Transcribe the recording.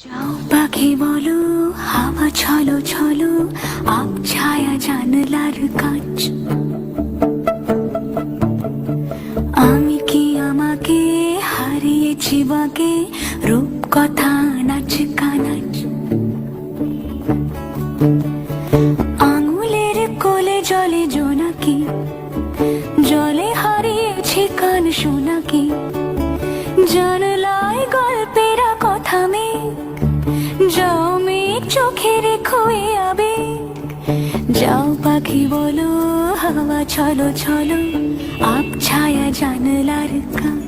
যাও পাখি বলো, হাওয়া ছলো ছলো, আব ছায়া জানলার কাজ। আমি কি আমাকে হারিয়েছি বাকে, রূপ কথা নাচ কানাচ। আঙুলের কোলে জলে জোনাকি, জলে হারিয়েছি কান শোনাকি। জানলায় গল্পের কথা মেঘ, যাও মেঘ চোখে রেখো এ আবেগ। যাও পাখি বলো, হাওয়া ছলো ছলো, আব ছায়া জানলার কাজ।